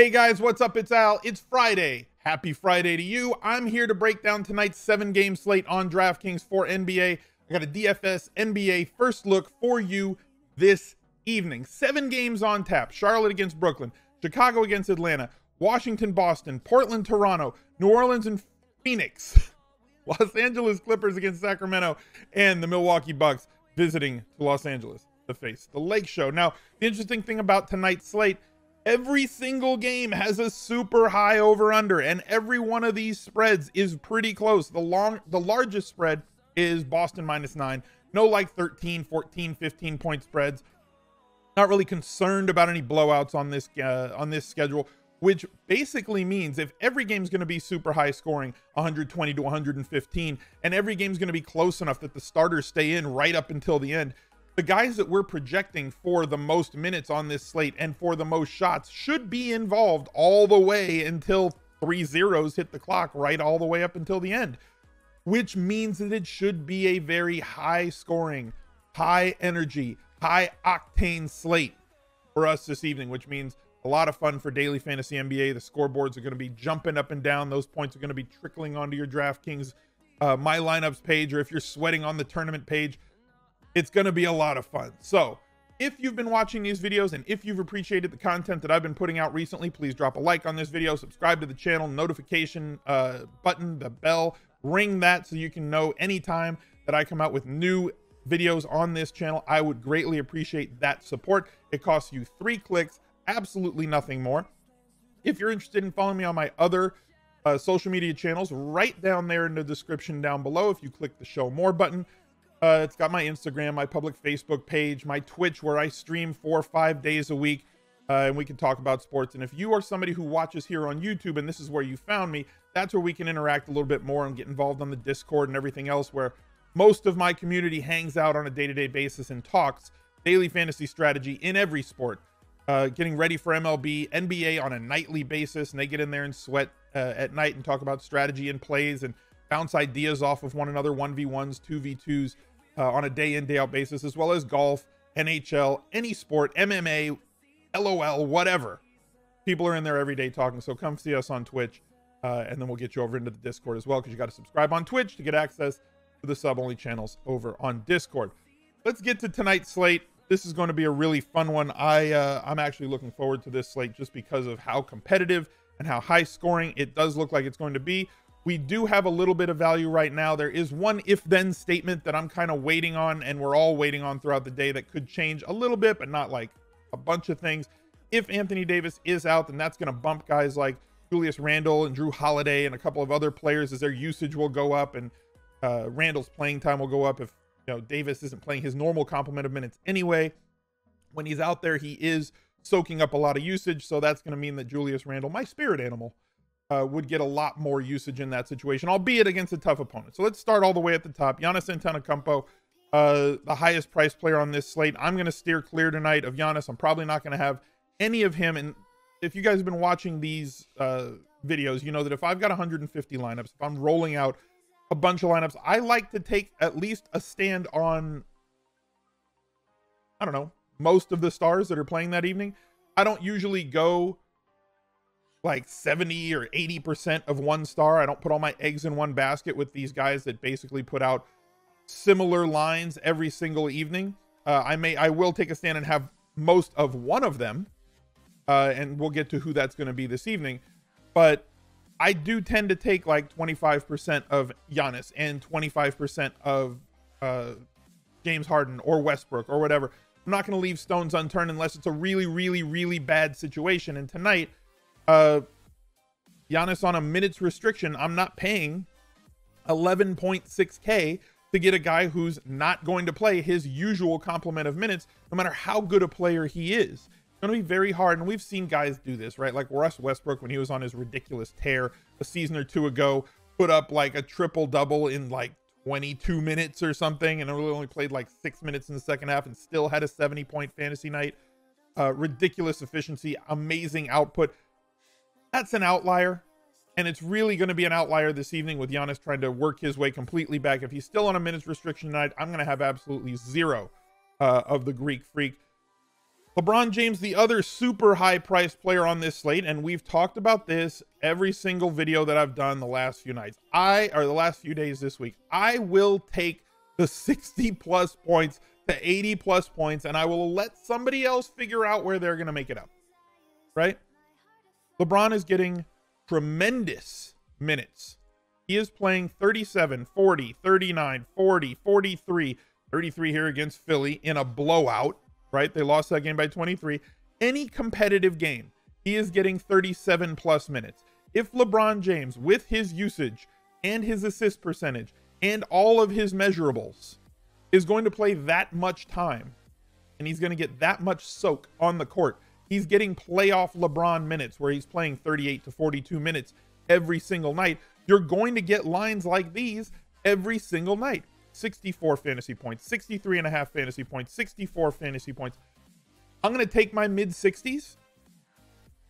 Hey guys, what's up? It's Al. It's Friday. Happy Friday to you. I'm here to break down tonight's 7-game slate on DraftKings for NBA. I got a DFS NBA first look for you this evening. 7 games on tap. Charlotte against Brooklyn, Chicago against Atlanta, Washington, Boston, Portland, Toronto, New Orleans, and Phoenix, Los Angeles Clippers against Sacramento, and the Milwaukee Bucks visiting to Los Angeles to face the Lake Show. Now, the interesting thing about tonight's slate, every single game has a super high over-under, and every one of these spreads is pretty close. The largest spread is Boston -9. No like 13, 14, 15-point spreads. Not really concerned about any blowouts on this schedule, which basically means if every game's going to be super high scoring, 120 to 115, and every game's going to be close enough that the starters stay in right up until the end, the guys that we're projecting for the most minutes on this slate and for the most shots should be involved all the way until 3 zeros hit the clock, right all the way up until the end, which means that it should be a very high scoring, high energy, high octane slate for us this evening, which means a lot of fun for daily fantasy NBA. The scoreboards are going to be jumping up and down. Those points are going to be trickling onto your DraftKings My Lineups page, or if you're sweating on the tournament page, it's going to be a lot of fun. So if you've been watching these videos and if you've appreciated the content that I've been putting out recently, please drop a like on this video, subscribe to the channel, notification button, the bell, ring that so you can know anytime that I come out with new videos on this channel. I would greatly appreciate that support. It costs you 3 clicks, absolutely nothing more. If you're interested in following me on my other social media channels, right down there in the description down below, if you click the show more button, it's got my Instagram, my public Facebook page, my Twitch, where I stream 4 or 5 days a week, and we can talk about sports. And if you are somebody who watches here on YouTube and this is where you found me, that's where we can interact a little bit more and get involved on the Discord and everything else, where most of my community hangs out on a day-to-day basis and talks daily fantasy strategy in every sport, getting ready for MLB, NBA on a nightly basis, and they get in there and sweat at night and talk about strategy and plays and bounce ideas off of one another, 1v1s, 2v2s, on a day in, day out basis, as well as golf, NHL, any sport, MMA, LOL, whatever. People are in there every day talking, so come see us on Twitch, and then we'll get you over into the Discord as well, because you got to subscribe on Twitch to get access to the sub-only channels over on Discord. Let's get to tonight's slate. This is going to be a really fun one. I'm actually looking forward to this slate just because of how competitive and how high scoring it does look like it's going to be. We do have a little bit of value right now. There is one if-then statement that I'm kind of waiting on, and we're all waiting on throughout the day, that could change a little bit, but not like a bunch of things. If Anthony Davis is out, then that's going to bump guys like Julius Randle and Drew Holiday and a couple of other players, as their usage will go up, and Randle's playing time will go up if Davis isn't playing his normal complement of minutes anyway. When he's out there, he is soaking up a lot of usage, so that's going to mean that Julius Randle, my spirit animal, would get a lot more usage in that situation, albeit against a tough opponent. So let's start all the way at the top. Giannis Antetokounmpo, the highest priced player on this slate. I'm going to steer clear tonight of Giannis. I'm probably not going to have any of him. And if you guys have been watching these videos, you know that if I've got 150 lineups, if I'm rolling out a bunch of lineups, I like to take at least a stand on, I don't know, most of the stars that are playing that evening. I don't usually go like 70 or 80% of one star. I don't put all my eggs in one basket with these guys that basically put out similar lines every single evening. I will take a stand and have most of one of them, and we'll get to who that's going to be this evening. But I do tend to take like 25% of Giannis and 25% of James Harden or Westbrook or whatever. I'm not going to leave stones unturned unless it's a really, really, really bad situation. And tonight, Giannis on a minutes restriction, I'm not paying 11.6K to get a guy who's not going to play his usual complement of minutes, no matter how good a player he is. It's going to be very hard, and we've seen guys do this, right? Like Russ Westbrook, when he was on his ridiculous tear a season or two ago, put up like a triple-double in like 22 minutes or something, and only played like 6 minutes in the second half and still had a 70-point fantasy night. Ridiculous efficiency, amazing output. That's an outlier, and it's really going to be an outlier this evening with Giannis trying to work his way completely back. If he's still on a minutes restriction tonight, I'm going to have absolutely zero of the Greek Freak. LeBron James, the other super high priced player on this slate, and we've talked about this every single video that I've done the last few nights. The last few days this week. I will take the 60 plus points to 80 plus points, and I will let somebody else figure out where they're going to make it up, right? LeBron is getting tremendous minutes. He is playing 37, 40, 39, 40, 43, 33 here against Philly in a blowout, right? They lost that game by 23. Any competitive game, he is getting 37 plus minutes. If LeBron James, with his usage and his assist percentage and all of his measurables, is going to play that much time, and he's going to get that much soak on the court, he's getting playoff LeBron minutes where he's playing 38 to 42 minutes every single night. You're going to get lines like these every single night. 64 fantasy points, 63.5 fantasy points, 64 fantasy points. I'm going to take my mid 60s,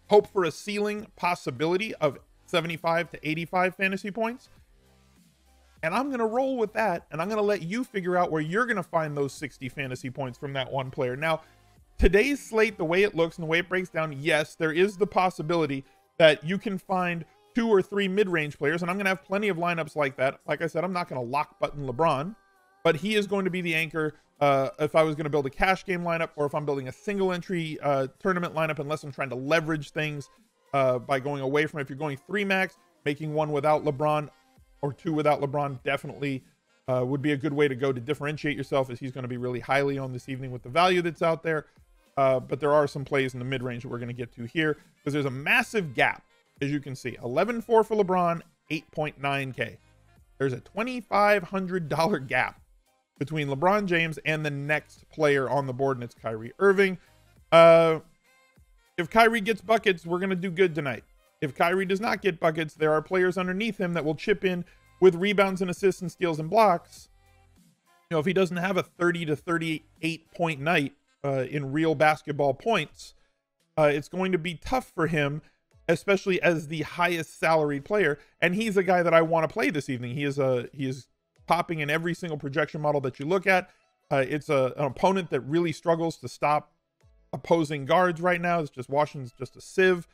hope for a ceiling possibility of 75 to 85 fantasy points. And I'm going to roll with that. And I'm going to let you figure out where you're going to find those 60 fantasy points from that one player. Now, today's slate, the way it looks and the way it breaks down, yes, there is the possibility that you can find 2 or 3 mid-range players, and I'm going to have plenty of lineups like that. Like I said, I'm not going to lock button LeBron, but he is going to be the anchor if I was going to build a cash game lineup, or if I'm building a single entry tournament lineup, unless I'm trying to leverage things by going away from it. If you're going 3 max, making 1 without LeBron or 2 without LeBron definitely would be a good way to go to differentiate yourself, as he's going to be really highly on this evening with the value that's out there. But there are some plays in the mid-range that we're going to get to here, because there's a massive gap. As you can see, 11.4 for LeBron, 8.9K. There's a $2,500 gap between LeBron James and the next player on the board, and it's Kyrie Irving. If Kyrie gets buckets, we're going to do good tonight. If Kyrie does not get buckets, there are players underneath him that will chip in with rebounds and assists and steals and blocks. You know, if he doesn't have a 30 to 38 point night in real basketball points, it's going to be tough for him, especially as the highest salaried player. And he's a guy that I want to play this evening. He is popping in every single projection model that you look at. It's an opponent that really struggles to stop opposing guards right now. It's just Washington's just a sieve.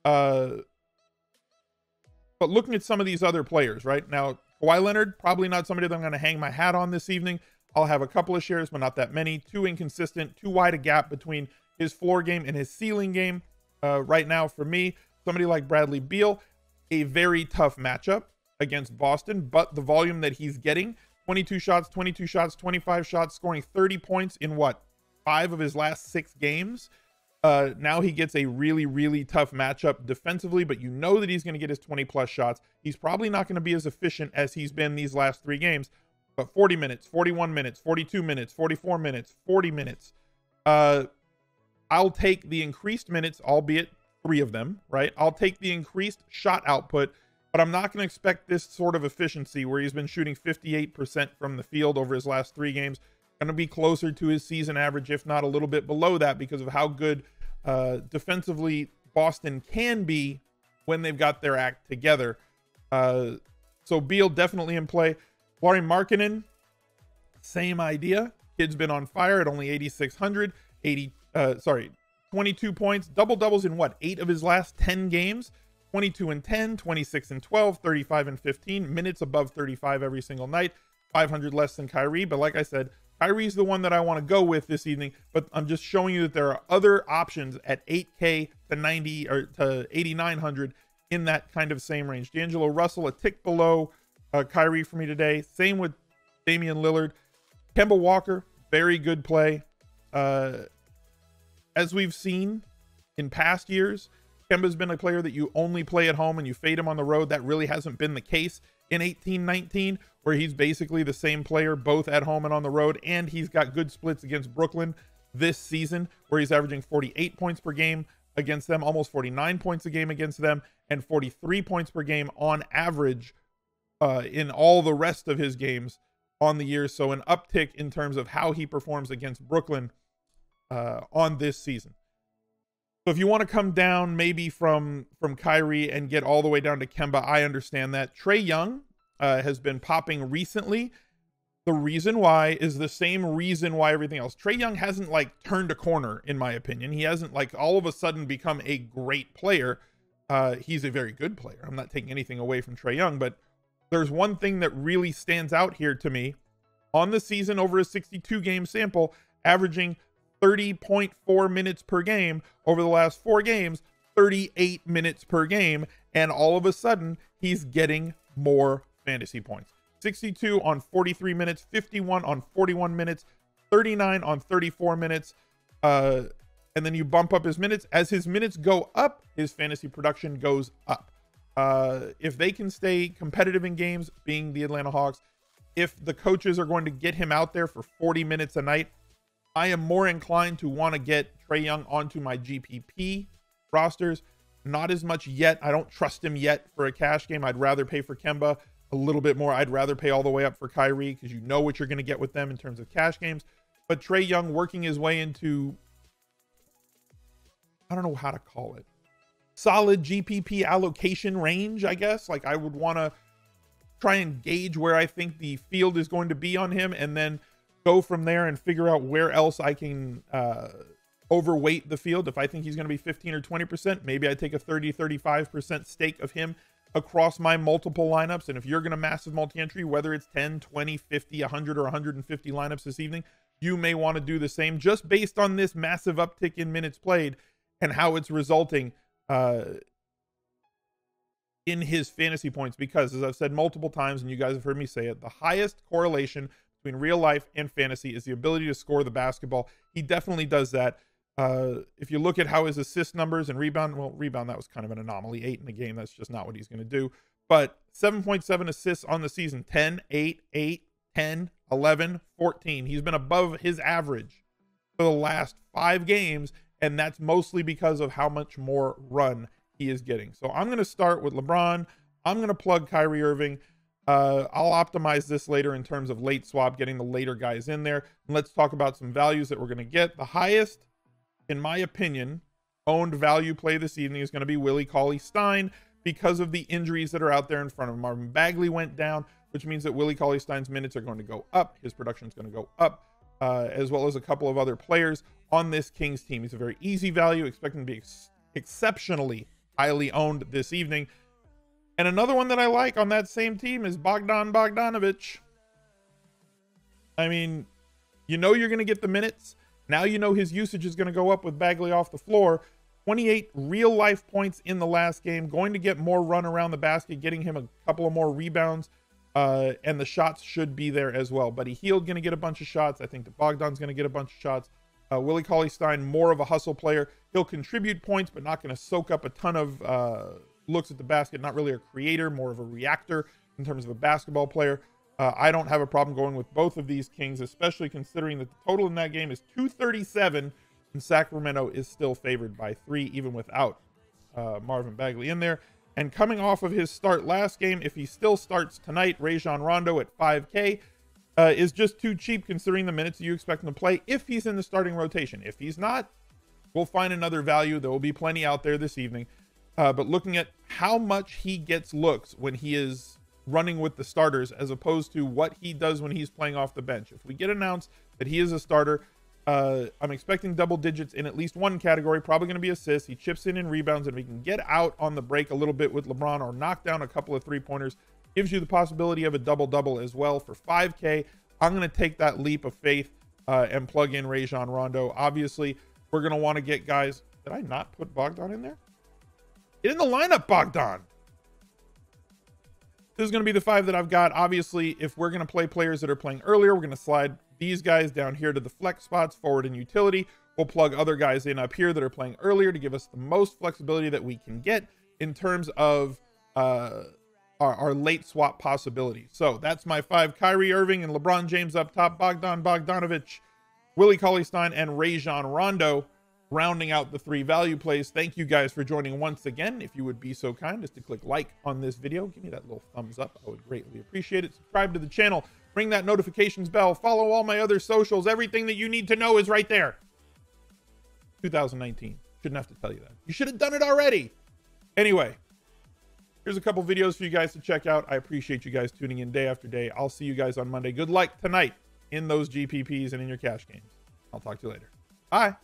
But looking at some of these other players right now, Kawhi Leonard, probably not somebody that I'm going to hang my hat on this evening. I'll have a couple of shares, but not that many. Too inconsistent, too wide a gap between his floor game and his ceiling game right now for me. Somebody like Bradley Beal, a very tough matchup against Boston, but the volume that he's getting, 22 shots, 25 shots, scoring 30 points in 5 of his last 6 games. Now he gets a really, really tough matchup defensively, but you know that he's going to get his 20 plus shots. He's probably not going to be as efficient as he's been these last 3 games, but 40 minutes, 41 minutes, 42 minutes, 44 minutes, 40 minutes. I'll take the increased minutes, albeit 3 of them, right? I'll take the increased shot output, but I'm not going to expect this sort of efficiency where he's been shooting 58% from the field over his last 3 games. Going to be closer to his season average, if not a little bit below that, because of how good defensively Boston can be when they've got their act together. So Beal definitely in play. LAURI Markkanen, same idea. Kid's been on fire at only 8,600, 22 points, double doubles in 8 of his last 10 games, 22 and 10, 26 and 12, 35 and 15, minutes above 35 every single night, 500 less than Kyrie. But like I said, Kyrie's the one that I want to go with this evening, but I'm just showing you that there are other options at 8K to 90 or to 8,900 in that kind of same range. D'Angelo Russell, a tick below Kyrie for me today. Same with Damian Lillard. Kemba Walker, very good play. As we've seen in past years, Kemba's been a player that you only play at home and you fade him on the road. That really hasn't been the case in 18-19, where he's basically the same player both at home and on the road, and he's got good splits against Brooklyn this season, where he's averaging 48 points per game against them, almost 49 points a game against them, and 43 points per game on average in all the rest of his games on the year. So an uptick in terms of how he performs against Brooklyn on this season. So if you want to come down maybe from Kyrie and get all the way down to Kemba, I understand that. Trae Young has been popping recently. The reason why is the same reason why everything else. Trae Young hasn't like turned a corner, in my opinion. He hasn't like all of a sudden become a great player. He's a very good player. I'm not taking anything away from Trae Young, but there's one thing that really stands out here to me. On the season, over a 62-game sample, averaging 30.4 minutes per game. Over the last 4 games, 38 minutes per game. And all of a sudden, he's getting more fantasy points. 62 on 43 minutes, 51 on 41 minutes, 39 on 34 minutes. And then you bump up his minutes. As his minutes go up, his fantasy production goes up. If they can stay competitive in games, being the Atlanta Hawks, if the coaches are going to get him out there for 40 minutes a night, I am more inclined to want to get Trae Young onto my GPP rosters. Not as much yet. I don't trust him yet for a cash game. I'd rather pay for Kemba a little bit more. I'd rather pay all the way up for KYRIE because you know what you're going to get with them in terms of cash games. But Trae Young working his way into, I don't know how to call it, solid GPP allocation range, I guess. Like I would want to try and gauge where I think the field is going to be on him and then go from there and figure out where else I can overweight the field. If I think he's going to be 15 or 20%, maybe I take a 30-35% stake of him across my multiple lineups. And if you're going to massive multi-entry, whether it's 10, 20, 50, 100, or 150 lineups this evening, you may want to do the same just based on this massive uptick in minutes played and how it's resulting in his fantasy points. Because as I've said multiple times, and you guys have heard me say it, the highest correlation between real life and fantasy is the ability to score the basketball. He definitely does that. If you look at how his assist numbers and rebound, well, rebound, that was kind of an anomaly. 8 in the game. That's just not what he's going to do. But 7.7 assists on the season, 10, 8, 8, 10, 11, 14. He's been above his average for the last 5 games. And that's mostly because of how much more run he is getting. So I'm going to start with LeBron. I'm going to plug Kyrie Irving. I'll optimize this later in terms of late swap, getting the later guys in there. And let's talk about some values that we're going to get. The highest, in my opinion, owned value play this evening is going to be Willie Cauley-Stein because of the injuries that are out there in front of him. Marvin Bagley went down, which means that Willie Cauley-Stein's minutes are going to go up. His production is going to go up, as well as a couple of other players on this Kings team. He's a very easy value, expecting to be exceptionally highly owned this evening. And another one that I like on that same team is Bogdanovic. I mean, you know you're going to get the minutes. Now you know his usage is going to go up with Bagley off the floor. 28 real life points in the last game. Going to get more run around the basket, getting him a couple of more rebounds. And the shots should be there as well. Buddy Hield going to get a bunch of shots. I think that Bogdan's going to get a bunch of shots. Willie Cauley-Stein, more of a hustle player. He'll contribute points, but not going to soak up a ton of looks at the basket. Not really a creator, more of a reactor in terms of a basketball player. I don't have a problem going with both of these Kings, especially considering that the total in that game is 237, and Sacramento is still favored by 3, even without Marvin Bagley in there. And coming off of his start last game, if he still starts tonight, Rajon Rondo at 5K is just too cheap considering the minutes you expect him to play if he's in the starting rotation. If he's not, we'll find another value. There will be plenty out there this evening. But looking at how much he gets looks when he is running with the starters as opposed to what he does when he's playing off the bench. If we get announced that he is a starter, I'm expecting double digits in at least one category, probably going to be assists. He chips in rebounds, and if he can get out on the break a little bit with LeBron or knock down a couple of 3-pointers, gives you the possibility of a double-double as well for 5K. I'm going to take that leap of faith and plug in Rajon Rondo. Obviously, we're going to want to get guys. Did I not put Bogdan in there? Get in the lineup, Bogdan. This is going to be the 5 that I've got. Obviously, if we're going to play players that are playing earlier, we're going to slide these guys down here to the flex spots, forward and utility. We'll plug other guys in up here that are playing earlier to give us the most flexibility that we can get in terms of our late swap possibility. So that's my 5. Kyrie Irving and LeBron James up top, Bogdanovic, Willie Cauley-Stein, and Rajon Rondo rounding out the 3 value plays. Thank you guys for joining once again. If you would be so kind as to click like on this video, give me that little thumbs up. I would greatly appreciate it. Subscribe to the channel, ring that notifications bell, follow all my other socials. Everything that you need to know is right there. 2019. Shouldn't have to tell you that. You should have done it already. Anyway, Here's a couple videos for you guys to check out. I appreciate you guys tuning in day after day. I'll see you guys on Monday. Good luck tonight in those GPPs and in your cash games. I'll talk to you later. Bye.